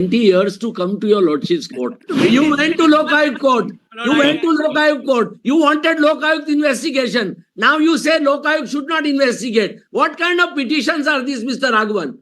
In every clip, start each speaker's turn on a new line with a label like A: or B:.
A: 20 years to come to your lordship's court. You went to Lokayuk court. You went to Lokayuk court. You wanted Lokayuk investigation. Now you say Lokayuk should not investigate. What kind of petitions are these, Mr. Raghavan?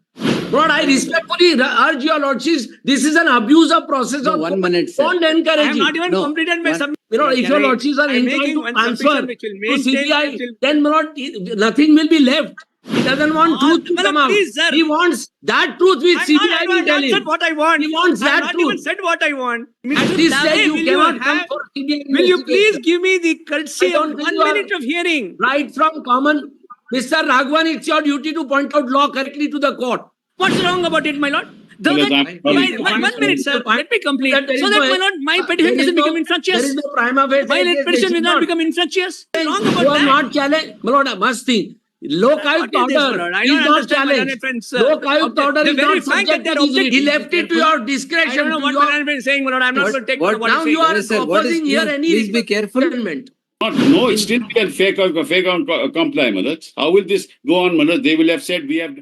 A: Lord, I respectfully urge your lordships. This is an abuse of process.
B: No, 1 minute, sir.
A: Don't encourage
C: I have not even completed my submission.
A: if your lordships are inclined to answer to CBI, then nothing will be left. He doesn't want truth to come out.
C: Please, sir.
A: He wants that truth which CBI will tell him.
C: Said what I want.
A: He wants that
C: not
A: truth.
C: even said what I want.
A: At this stage, you cannot come for CBI.
C: Will you please give me the courtesy of 1 minute of hearing?
A: Right from common, Mr. Raghavan, it's your duty to point out law correctly to the court.
C: What's wrong about it, my lord? 1 minute, sir. Let me complete. So that, my lord, my petition doesn't become infructuous.
A: There is no prima facie.
C: My petition will not become infructuous. What's wrong about
A: you are
C: that?
A: not challenged. My lord, I must think. Lokayuk order is not challenged. Lokayuk order is not subject to this. He left it to your discretion.
C: I don't know what management is saying, my lord. I'm not going to take what
A: now you are opposing here any.
B: Please be careful.
D: No, it still can fake out comply, Malad. How will this go on, Malad? They will have said we have.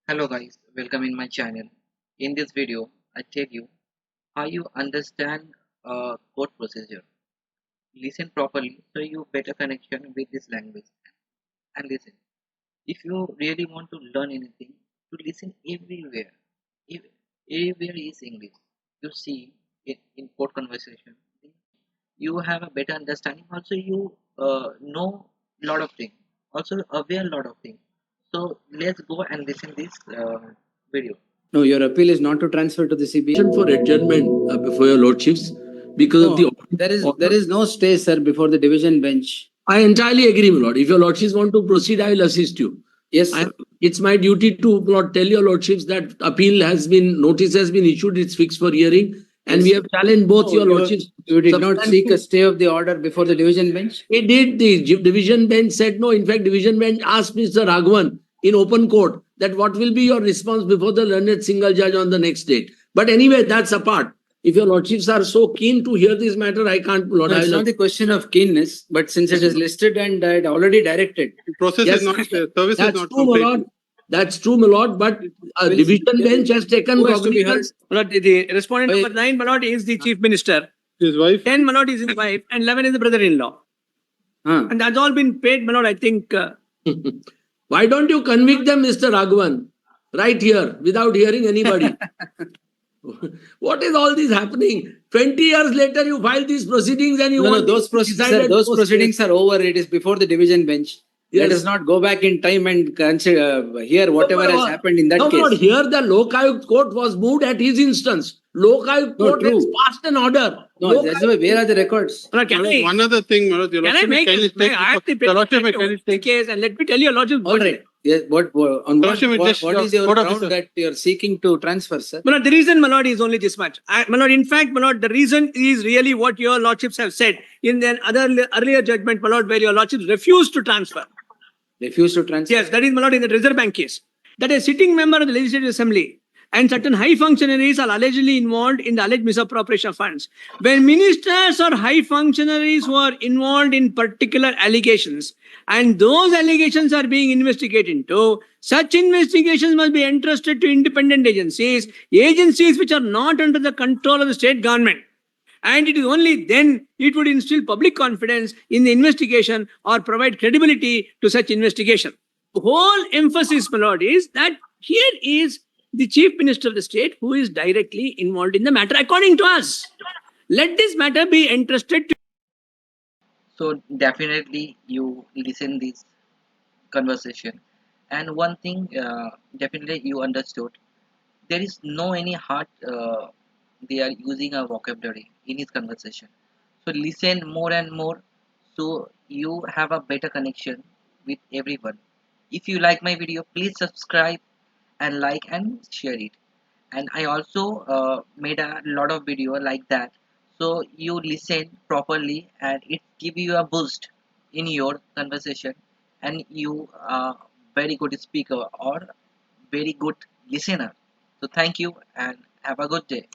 E: Hello guys, welcome in my channel. In this video, I tell you how you understand court procedure. Listen properly so you better connection with this language. And listen, if you really want to learn anything, to listen everywhere. Everywhere is English. You see it in court conversation. You have a better understanding. Also, you know a lot of things. Also, aware a lot of things. So let's go and listen this video.
B: No, your appeal is not to transfer to the CBI.
A: For adjournment before your lordships because of the.
B: There is no stay, sir, before the division bench.
A: I entirely agree, my lord. If your lordships want to proceed, I will assist you.
B: Yes, sir.
A: It's my duty to tell your lordships that notice has been issued. It's fixed for hearing, and we have challenged both your lordships.
B: You did not seek a stay of the order before the division bench?
A: It did. The division bench said no. In fact, division bench asked Mr. Raghavan in open court that what will be your response before the learned single judge on the next date. But anyway, that's apart. If your lordships are so keen to hear this matter, I can't. Lord,
B: no, it's not the question of keenness, but since it is listed and already directed.
F: The process is not, service
A: that's
F: is not
A: true, my lord. That's true, my lord. But a division bench has taken cognizance.
C: The respondent number 9, my lord, is the chief minister.
F: His wife.
C: 10, my lord, is his wife, and 11 is the brother-in-law. And that's all been paid, my lord, I think.
A: Why don't you convict them, Mr. Raghavan, right here, without hearing anybody? What is all this happening? 20 years later, you file these proceedings and you want
B: those proceedings are over. It is before the division bench. Yes. Let us not go back in time and hear whatever has happened in that case.
A: No, here the Lokayuk court was moved at his instance. Lokayuk court has passed an order.
B: No, that's why. Where are the records?
F: One other thing,
C: can I make the case and let me tell you, lordship.
B: All right. Yes, what is your ground that you are seeking to transfer, sir?
C: My lord, the reason, my lord, is only this much. My lord, in fact, my lord, the reason is really what your lordships have said in an earlier judgment, my lord, where your lordships refused to transfer.
B: Refused to transfer?
C: Yes, that is, my lord, in the Reserve Bank case. That a sitting member of the Legislative Assembly and certain high functionaries are allegedly involved in the alleged misappropriation of funds. When ministers or high functionaries who are involved in particular allegations and those allegations are being investigated into, such investigations must be entrusted to independent agencies which are not under the control of the state government. And it is only then it would instill public confidence in the investigation or provide credibility to such investigation. The whole emphasis, my lord, is that here is the chief minister of the state who is directly involved in the matter according to us. Let this matter be entrusted to.
E: So definitely you listen this conversation. And one thing definitely you understood. There is no any hard they are using a vocabulary in his conversation. So listen more and more so you have a better connection with everyone. If you like my video, please subscribe and like and share it. And I also made a lot of video like that, so you listen properly and it give you a boost in your conversation and you are very good speaker or very good listener. So thank you and have a good day.